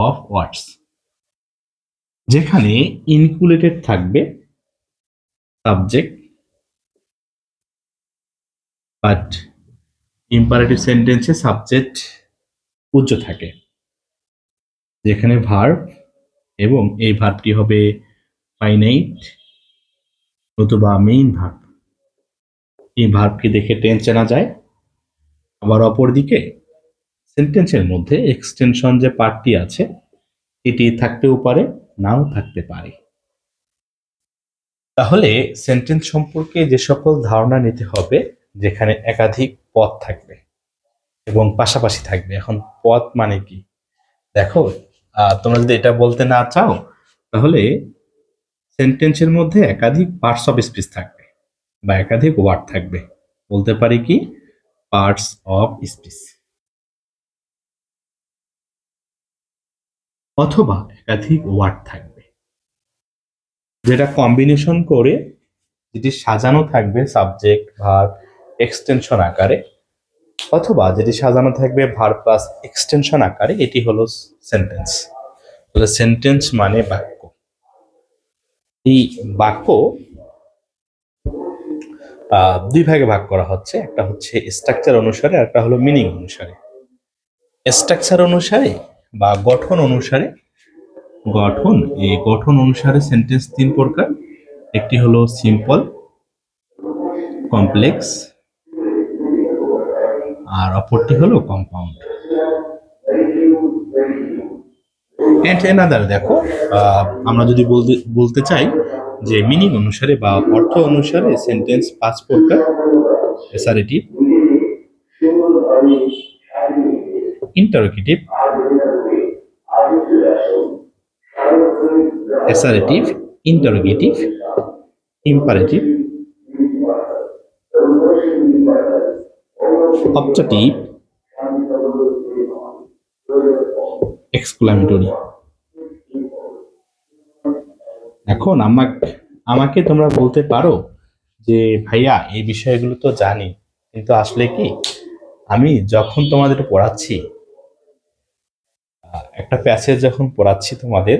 Of words, যেখানে included থাকবে subject, but imperative সেন্টেন্সে সাবজেক্ট উজ্জ্ব থাকে, যেখানে ভার্ব এবং এই ভার্বটি হবে ফাইনাইট নতুবা মেইন ভার্ব। এই ভার্বকে দেখে টেন্স চেনা যায়। আবার অপরদিকে সেন্টেন্সের মধ্যে এক্সটেনশন যে পার্টটি আছে এটি থাকতেও পারে, নাও থাকতে পারে। তাহলে সেন্টেন্স সম্পর্কে যে সকল ধারণা নিতে হবে, যেখানে একাধিক পদ থাকবে এবং পাশাপাশি থাকবে। এখন পদ মানে কি দেখো, তোমরা যদি এটা বলতে না চাও তাহলে সেন্টেন্সের মধ্যে একাধিক পার্টস অফ স্পিচ থাকবে বা একাধিক ওয়ার্ড থাকবে। বলতে পারি কি পার্টস অফ স্পিচ, অথবা একাধিক ওয়ার্ড থাকবে যেটা কম্বিনেশন করে যেটি সাজানো থাকবে সাবজেক্ট ভার্ব এক্সটেনশন আকারে, অথবা যেটি সাজানো থাকবে ভার্ব প্লাস এক্সটেনশন আকারে, এটি হলো সেন্টেন্স। তাহলে সেন্টেন্স মানে বাক্য। এই বাক্য দুই ভাগে ভাগ করা হচ্ছে, একটা হচ্ছে স্ট্রাকচার অনুসারে, একটা হলো মিনিং অনুসারে। স্ট্রাকচার অনুসারে বা গঠন অনুসারে, গঠন অনুসারে সেন্টেন্স তিন প্রকার। একটি হলো সিম্পল, কমপ্লেক্স, আর অপরটি হলো কম্পাউন্ড। এন্ড এনাদার দেখো, আমরা যদি বলতে চাই যে মিনিং অনুসারে বা অর্থ অনুসারে সেন্টেন্স পাঁচ প্রকার: assertive, interrogative, assertive, interrogative, imperative, objective, exclamatory. এখন আমাকে তোমরা বলতে পারো যে ভাইয়া এই বিষয়গুলো তো জানি, কিন্তু আসলে কি আমি যখন তোমাদের পড়াচ্ছি, একটা প্যাসেজ যখন পড়াচ্ছি তোমাদের,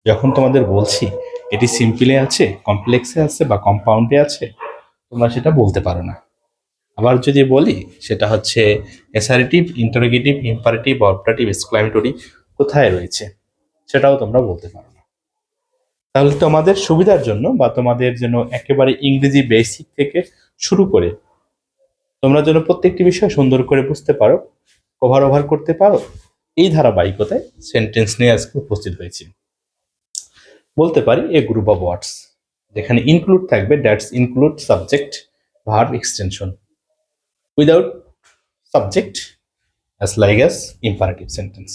যখন তোমাদের বলছি এটি সিম্পলে আছে, কমপ্লেক্সে আছে বা কম্পাউন্ডে আছে, তোমরা সেটা বলতে পারো না। আবার যদি বলি সেটা হচ্ছে assertive, interrogative, imperative, objective, exclamatory কোথায় রয়েছে, সেটাও তোমরা বলতে পারো না। তাহলে তোমাদের সুবিধার জন্য বা তোমাদের যেন একেবারে ইংরেজি বেসিক থেকে শুরু করে তোমরা যেন প্রত্যেকটি বিষয় সুন্দর করে বুঝতে পারো, ওভার করতে পারো, এই ধারাবাহিকতায় সেন্টেন্স নিয়ে আজকে উপস্থিত হয়েছি। বলতে পারি এ গ্রুপ অফ ওয়ার্ডস, যেখানে ইনক্লুড থাকবে that's include subject verb extension without subject as like as imperative sentence.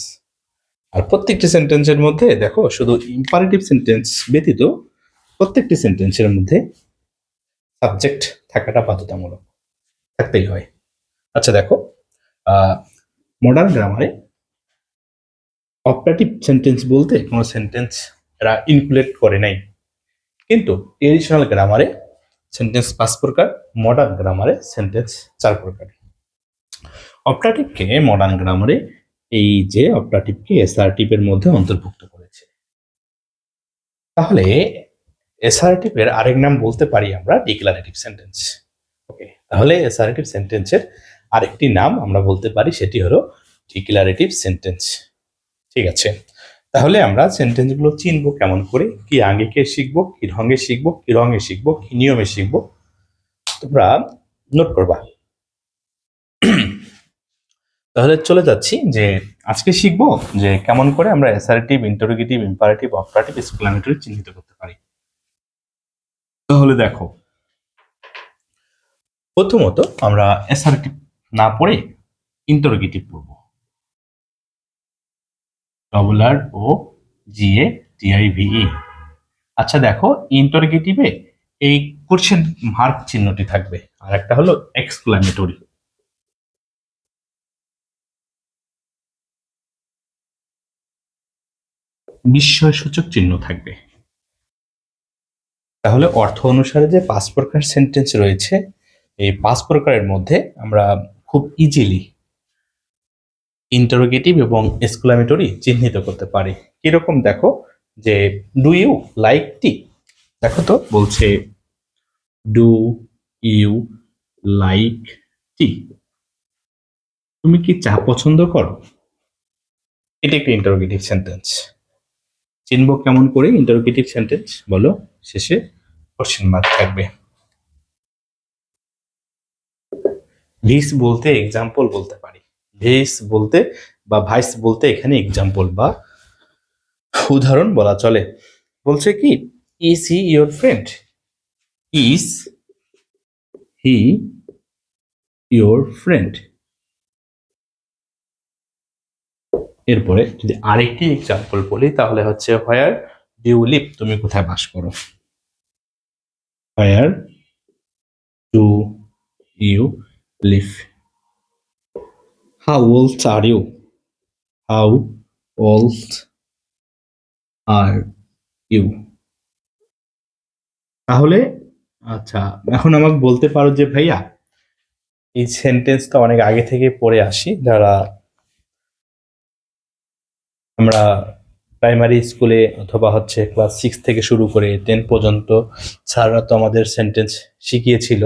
আর প্রত্যেকটি সেন্টেন্সের মধ্যে দেখো, শুধু ইম্পারেটিভ সেন্টেন্স ব্যতীত প্রত্যেকটি সেন্টেন্সের মধ্যে সাবজেক্ট থাকাটা বাধ্যতামূলক, থাকতেই হয়। আচ্ছা দেখো, মডার্ন গ্রামারে অপারেটিভ সেন্টেন্স বলতে কোনো সেন্টেন্স এরা ইনক্লুড করে নাই, কিন্তু ট্রেডিশনাল গ্রামারে সেন্টেন্স পাঁচ প্রকার, মডার্ন গ্রামারে সেন্টেন্স চার প্রকার। অপারেটিভকে মডার্ন গ্রামারে এই যে অপারেটিভকে অ্যাসার্টিভের মধ্যে অন্তর্ভুক্ত করেছে। তাহলে অ্যাসার্টিভের আরেক নাম বলতে পারি আমরা ডিক্লারেটিভ সেন্টেন্স। ওকে, তাহলে অ্যাসার্টিভ সেন্টেন্সের আরেকটি নাম আমরা বলতে পারি, সেটি হলো ডিক্লারেটিভ সেন্টেন্স। ঠিক আছে, তাহলে আমরা সেন্টেন্সগুলো চিনবো কেমন করে, কি আঙ্গিকে শিখবো, কি ঢঙ্গে শিখবো, কি রঙে শিখবো, কি নিয়মে শিখবো, তোমরা নোট করবা। তাহলে চলে যাচ্ছি যে আজকে শিখবো যে কেমন করে আমরা assertive, interrogative, imperative, operative, exclamatory চিহ্নিত করতে পারি। তাহলে দেখো, প্রথমত আমরা অ্যাসার্টিভ না পড়ে ইন্টারোগেটিভ পড়বো। DROGATIVE। আচ্ছা দেখো, ইন্টারোগেটিভে এই কোশ্চেন মার্ক চিহ্নটি থাকবে, আর একটা হলো এক্সক্লামেটরি। বিস্ময়সূচক চিহ্ন থাকবে। তাহলে অর্থ অনুসারে যে পাঁচ প্রকার সেন্টেন্স রয়েছে, এই পাঁচ প্রকারের মধ্যে আমরা খুব ইজিলি ইন্টারোগেটিভ এবং এক্সক্লামেটরি চিহ্নিত করতে পারি। কিরকম দেখো, যে ডু ইউ লাইক টি, দেখো তো বলছে ডু ইউ লাইক টি, তুমি কি চা পছন্দ করো? এটা একটা ইন্টারোগেটিভ সেন্টেন্স। চিনবো কেমন করে ইন্টারোগেটিভ সেন্টেন্স বলো? শেষে কোশ্চেন মার্ক থাকবে। ভিস বলতে এক্সাম্পল বলতে পারি, ভিস বলতে বা ভাইস বলতে এখানে এক্সাম্পল বা উদাহরণ বলা চলে। বলছে কি, is he your friend? Is he your friend. এরপরে যদি আরেকটি এক্সাম্পল বলি তাহলে হচ্ছে হোয়ার ডু ইউ লিভ, তুমি কোথায় বাস করো? Where do you live. How old are you? How old are you. তাহলে আচ্ছা, এখন আমাকে বলতে পারো যে ভাইয়া এই সেন্টেন্সটা অনেক আগে থেকে পড়ে আসি, যারা আমরা প্রাইমারি স্কুলে অথবা হচ্ছে ক্লাস 6 থেকে শুরু করে 10 পর্যন্ত স্যাররা তো আমাদের সেন্টেন্স শিখিয়েছিল।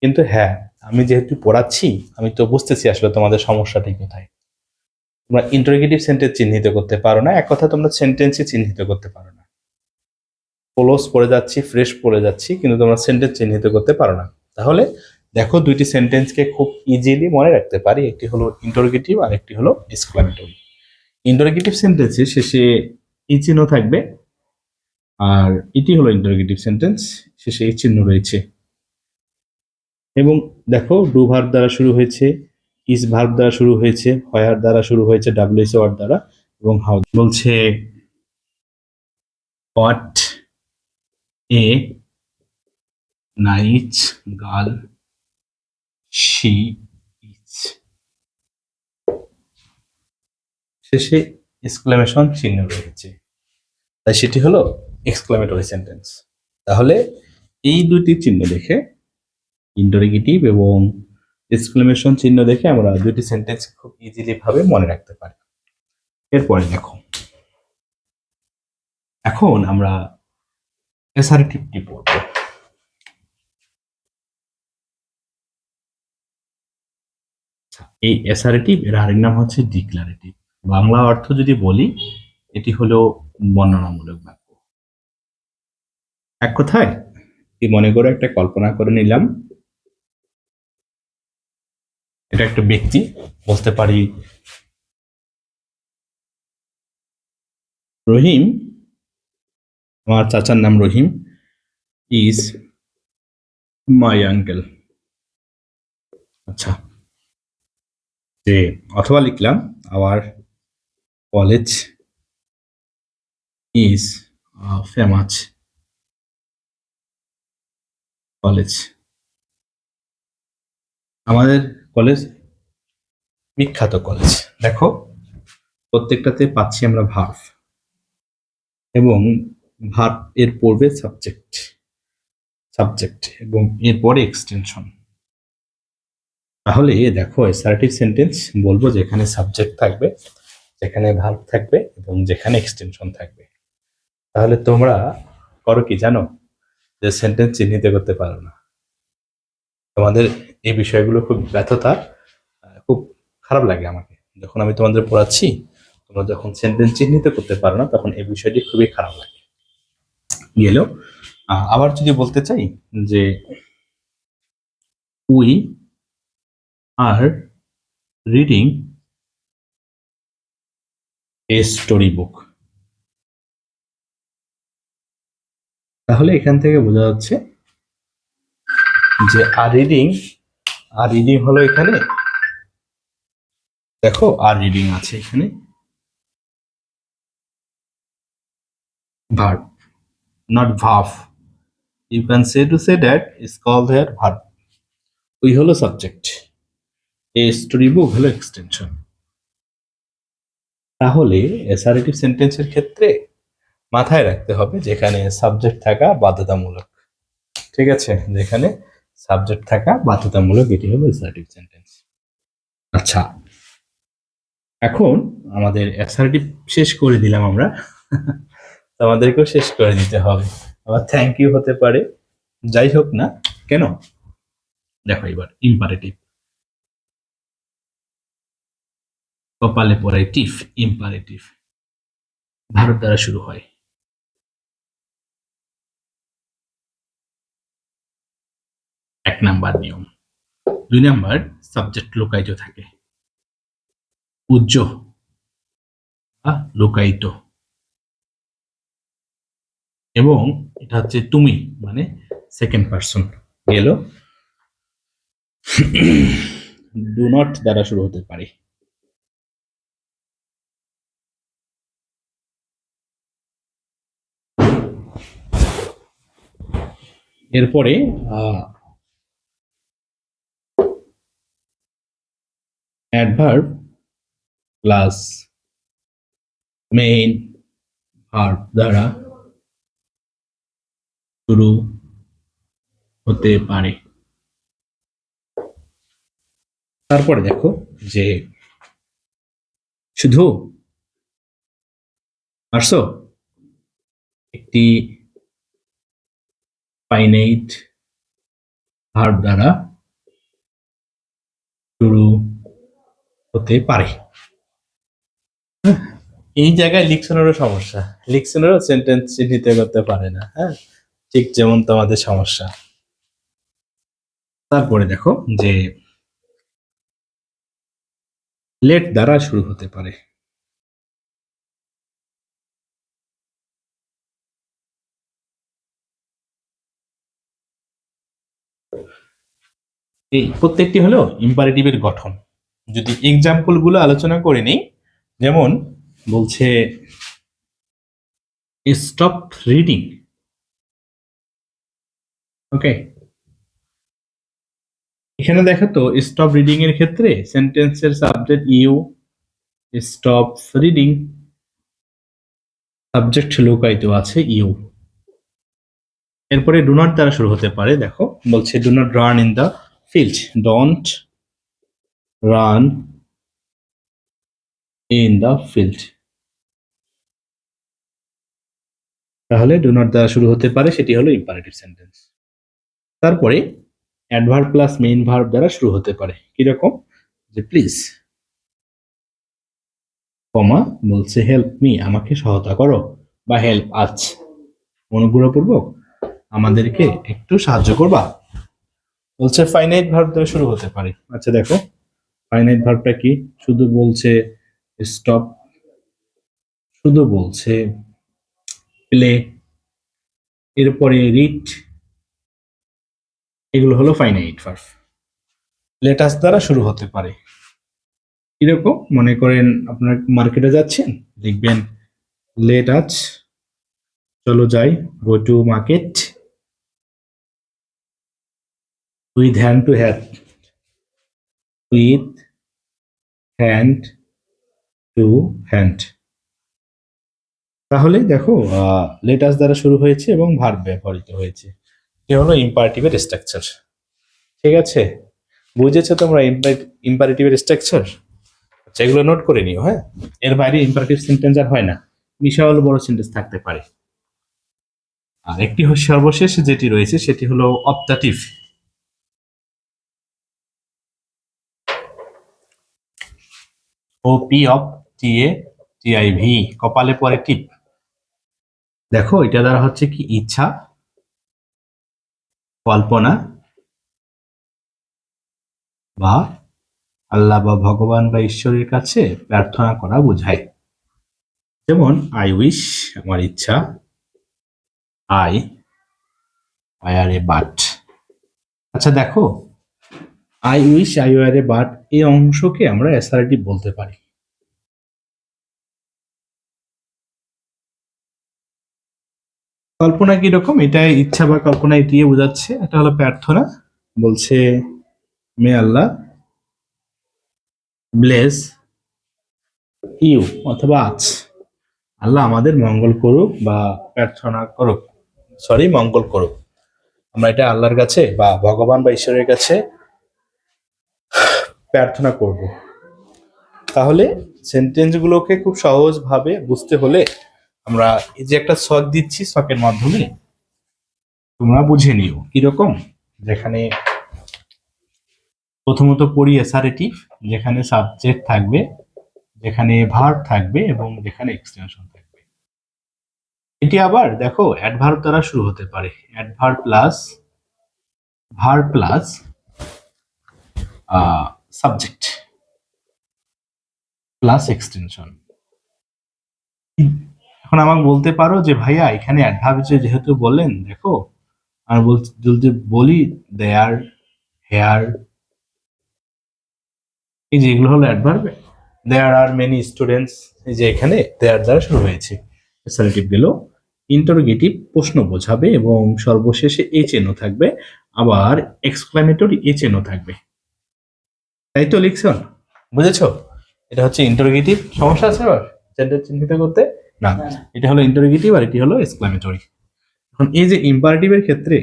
কিন্তু হ্যাঁ, আমি যেহেতু পড়াচ্ছি আমি তো বুঝতেছি আসলে তোমাদের সমস্যাটি কোথায়। তোমরা ইন্টারোগেটিভ সেন্টেন্স চিহ্নিত করতে পারো না, এক কথা তোমরা সেন্টেন্সই চিহ্নিত করতে পারো না। ক্লোজ পড়ে যাচ্ছি, ফ্রেশ পড়ে যাচ্ছি, কিন্তু তোমরা সেন্টেন্স চিহ্নিত করতে পারো না। তাহলে দেখো, দুইটি সেন্টেন্সকে খুব ইজিলি মনে রাখতে পারি, একটি হলো ইন্টারোগেটিভ আর একটি হলো এক্সক্লামেটরি। ইন্টারোগেটিভ সেন্টেন্সে শেষে ই চিহ্ন থাকবে, আর এটি হলো ইন্টারোগেটিভ সেন্টেন্স, শেষে এই চিহ্ন রয়েছে। এবং দেখো, ডু ভার্ব দ্বারা শুরু হয়েছে, ইজ ভার্ব দ্বারা শুরু হয়েছে, হোয়ার দ্বারা শুরু হয়েছে, ডাব্লিউএস ওয়ার্ড দ্বারা, এবং হাউ বলছে what a nice girl she is. শেষে এক্সক্লামেশন চিহ্ন রয়েছে, তাই সেটি হলো এক্সক্লামেটরি সেন্টেন্স। তাহলে এই দুটি চিহ্ন দেখে, ইন্টারোগেটিভ এবং এক্সক্লামেশন চিহ্ন দেখে আমরা দুটি সেন্টেন্স খুব ইজিলি ভাবে মনে রাখতে পারি। এরপরে দেখো, এখন আমরা অ্যাসার্টিভটি পড়ব। এই অ্যাসার্টিভ এর আরেক নাম হচ্ছে ডিক্লারেটিভ। বাংলা অর্থ যদি বলি, এটি হলো বর্ণনামূলক বাক্য। এক কথায় কি, মনে করে একটা কল্পনা করে নিলাম, এটা একটা ব্যক্তি, বলতে পারি রহিম, আমার চাচার নাম রহিম, ইজ মাই আঙ্কেল। আচ্ছা, যে অথবা লিখলাম our college is famous college. আমাদের কলেজ বিখ্যাত কলেজ। দেখো, প্রত্যেকটাতে পাচ্ছি আমরা ভার্ব, এবং ভার্ব এর পূর্বে সাবজেক্ট, সাবজেক্ট এবং এরপরে এক্সটেনশন। তাহলে দেখো, অ্যাসার্টিভ সেন্টেন্স বলবো যেখানে সাবজেক্ট থাকবে, যেখানে ভার্ব থাকবে এবং যেখানে এক্সটেনশন থাকবে। তাহলে তোমরা করো কি জানো, যে সেন্টেন্স চিহ্নিত করতে পারো না। তোমাদের এই বিষয়গুলো খুব ব্যর্থতা, খুব খারাপ লাগে আমাকে যখন আমি তোমাদের পড়াচ্ছি, তোমরা যখন সেন্টেন্স চিহ্নিত করতে পারো না, তখন এই বিষয়টি খুবই খারাপ লাগে। গেল, আবার যদি বলতে চাই যে we are reading a story book, তাহলে এখান থেকে বোঝা যাচ্ছে যে আর রিডিং হলো এখানে, দেখো আর রিডিং আছে এখানে verb, not verb. You can say that is called here verb. We হলো সাবজেক্ট, a story book হলো এক্সটেনশন। তাহলে অ্যাসার্টিভ সেন্টেন্সের ক্ষেত্রে মাথায় রাখতে হবে যেখানে সাবজেক্ট থাকা বাধ্যতামূলক। ঠিক আছে, যেখানে সাবজেক্ট থাকা বাধ্যতামূলক, এটি হলো অ্যাসার্টিভ সেন্টেন্স। আচ্ছা, এখন আমাদের অ্যাসার্টিভ শেষ করে দিলাম আমরা। আমাদেরকেও শেষ করে দিতে হবে। আবার থ্যাংক ইউ হতে পারে, যাই হোক না কেন। দেখো এবার ইম্পারেটিভ, কপালে পড়ায় টিফ। ইম্পারেটিভ ভারত দ্বারা শুরু হয়। 1 নাম্বার নিয়ম। 2 নাম্বার, সাবজেক্ট লোকায়িত থাকে। পূজ্য বা লোকায়িত, এবং এটা হচ্ছে তুমি, মানে সেকেন্ড পার্সন গেল। ডু নট দ্বারা শুরু হতে পারে। এরপরে অ্যাডভার্ব প্লাস মেইন ভার্ব দ্বারা শুরু হতে পারে। তারপরে দেখো যে শুধু পারছো একটি ফাইনাইট ভার্ব দ্বারা শুরু হতে পারে। এই জায়গায় লিখশনেরও সমস্যা, লিখশনেরও সেন্টেন্স চিহ্নিত করতে পারে না। হ্যাঁ, ঠিক যেমন তোমাদের সমস্যা। তারপরে দেখো যে লেট দ্বারা শুরু হতে পারে। এই প্রত্যেকটি হলো ইম্পারেটিভের গঠন। যদি এক্সাম্পল গুলো আলোচনা করে নিই, যেমন বলছে স্টপ রিডিং। ওকে, এখানে দেখো তো স্টপ রিডিং এর ক্ষেত্রে সেন্টেন্সের subject you, stop reading subject লোকায়িত আছে ইউ। এরপরে ডু নট দ্বারা শুরু হতে পারে। দেখো বলছে do not run in the field, don't run in the field. তাহলে ডু নট দ্বারা শুরু হতে পারে, সেটি হলো ইম্পারেটিভ সেন্টেন্স। তারপরে অ্যাডভার্ব প্লাস মেইন ভার্ব দ্বারা শুরু হতে পারে। কিরকম, যে প্লিজ, কমা বলছে হেল্প মি, আমাকে সহায়তা করো, বা হেল্প আছ, অনুগ্রহপূর্বক আমাদেরকে একটু সাহায্য করবা। বলছে ফাইনাইট ভার্ব দ্বারা শুরু হতে পারে। আচ্ছা দেখো ফাইনাইট ভার্বটা কি, শুধু বলছে স্টপ, শুধু বলছে প্লে, এরপরে রিড, এগুলো হলো ফাইনাইট ভার্ব। লেটাস দ্বারা শুরু হতে পারে। কিরকম, মনে করেন আপনার মার্কেটে যাচ্ছেন, লিখবেন লেট আজ, চলো যাই, go to market, with hand to hand, with hand to hand. তাহলে দেখো লেটাস দ্বারা শুরু হয়েছে এবং ভার্ব ব্যবহৃত হয়েছে। এ হলো ইম্পারেটিভের স্ট্রাকচার। ঠিক আছে, বুঝেছো তোমরা ইম্পারেটিভের স্ট্রাকচার? আচ্ছা, এগুলো নোট করে নিও। হ্যাঁ, এর বাইরে ইম্পারেটিভ সেন্টেন্স আর হয় না, বিশাল বড় সেন্টেন্স থাকতে পারে। আর একটি সর্বশেষ যেটি রয়েছে সেটি হলো অপটাটিভ। ওপি অপ টিএ টিআইভি, কপালে পরে টিপ। দেখো এটা দ্বারা হচ্ছে কি ইচ্ছা, কল্পনা বা আল্লাহ বা ভগবান বা ঈশ্বরের কাছে প্রার্থনা করা বোঝায়। যেমন আই উইশ, আমার ইচ্ছা, আই আর এ বাট। আচ্ছা দেখো, I wish I were A but, এই অংশকে আমরা অ্যাসার্টিভ বলতে পারি। কল্পনা কিরকম, এটা ইচ্ছা বা কল্পনা এটিয়ে বোঝাচ্ছে। এটা হলো প্রার্থনা, বলছে মে আল্লাহ ব্লেস ইউ, অথবা আজ, আল্লাহ আমাদের মঙ্গল করুক বা প্রার্থনা করুক, সরি মঙ্গল করুক। আমরা এটা আল্লাহর কাছে বা ভগবান বা ঈশ্বরের কাছে প্রার্থনা করব। তাহলে সেন্টেন্সগুলোকে খুব সহজভাবে বুঝতে হলে আমরা এই যে একটা ছক দিচ্ছি, ছকের মাধ্যমে তোমরা বুঝে নিও কিরকম। যেখানে প্রথমত পড়ি অ্যাসারেটিভ, যেখানে সাবজেক্ট থাকবে, যেখানে ভার্ব থাকবে এবং যেখানে এক্সটেনশন থাকবে। এটি আবার দেখো অ্যাডভার্ব দ্বারা শুরু হতে পারে, adverb plus verb plus subject plus extension. এখন আমাকে বলতে পারো যে ভাইয়া এখানে অ্যাডভার্ব যেহেতু বললেন, দেখো আর যদি বলি দেয়ার, হেয়ার, এই যে এগুলো হলো adverb. There are many students, এই যে এখানে দেয়ার দ্বারা শুরু হয়েছে। অ্যাসারেটিভ গেল, ইন্টারোগেটিভ প্রশ্ন বোঝাবে এবং সর্বশেষে এ চিহ্ন থাকবে, আবার এক্সক্লামেটরি এ চিহ্ন থাকবে। তাই তো লিখছেন, বুঝেছো? এটা হচ্ছে ইন্টারোগেটিভ। সমস্যা আছে আবার সেন্টেন্স চিহ্নিত করতে? না, এটা হলো ইন্টারোগেটিভ আর এটি হলো এক্সক্লামেটরি। এখন এই যে ইম্পারেটিভের ক্ষেত্রে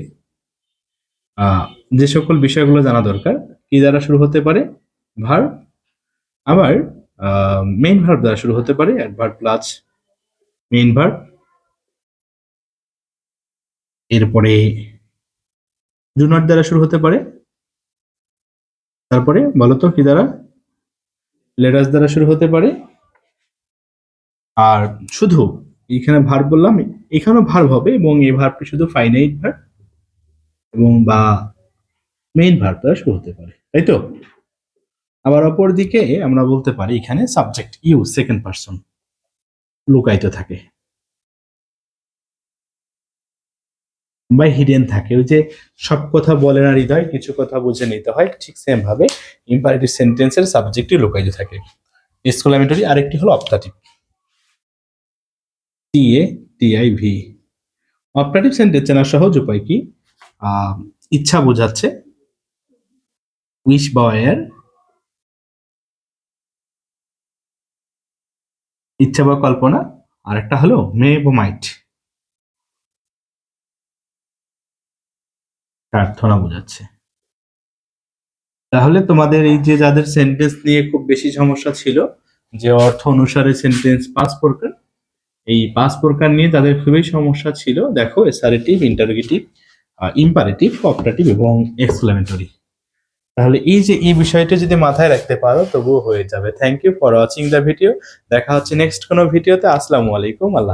যে সকল বিষয়গুলো জানা দরকার, কি দ্বারা শুরু হতে পারে? ভার্ব, আবার মেইন ভার্ব দ্বারা শুরু হতে পারে, অ্যাডভার্ব প্লাস মেইন ভার্ব। এরপরে ডু নট দ্বারা শুরু হতে পারে, তারপরে বলো তো কি দ্বারা? লেটাস দ্বারা শুরু হতে পারে। আর শুধু এখানে ভার্ব বললাম, এখানেও ভার্ব হবে এবং এই ভার্বটি শুধু ফাইনাইট ভার্ব এবং বা মেইন ভার্ব দ্বারা শুরু হতে পারে, তাই তো? আবার অপর দিকে আমরা বলতে পারি এখানে সাবজেক্ট ইউ সেকেন্ড পারসন লুকায়িত থাকে বা হিডেন থাকে। ওই যে সব কথা বলে না হৃদয়, কিছু কথা বুঝে নিতে হয়, ঠিক সেম ভাবে ইম্পারেটিভ সেন্টেন্সের সাবজেক্টই লুকায়িত থাকে। এক্সক্লামেটরি আরেকটি হলো অপটাটিভ, TATIV। অপটাটিভ সেন্টেন্স চেনার সহজ উপায় কি? ইচ্ছা বোঝাচ্ছে, উইশ বা এর, ইচ্ছা বা কল্পনা, আর একটা হলো মে বা মাইট, প্রার্থনা বোঝাচ্ছে। তাহলে তোমাদের এই যে যাদের সেন্টেন্স নিয়ে খুব বেশি সমস্যা ছিল, যে অর্থ অনুসারে সেন্টেন্স 5 প্রকার, এই 5 প্রকার নিয়ে যাদের খুবই সমস্যা ছিল, দেখো অ্যাসারেটিভ, ইন্টারোগেটিভ, ইম্পারেটিভ, অপটাটিভ এবং এক্সক্লামেটরি। তাহলে এই যে এই বিষয়টা যদি মাথায় রাখতে পারো তবুও হয়ে যাবে। Thank you for watching the video. দেখা হচ্ছে নেক্সট কোনো ভিডিওতে। আসসালামু আলাইকুম। আল্লাহ।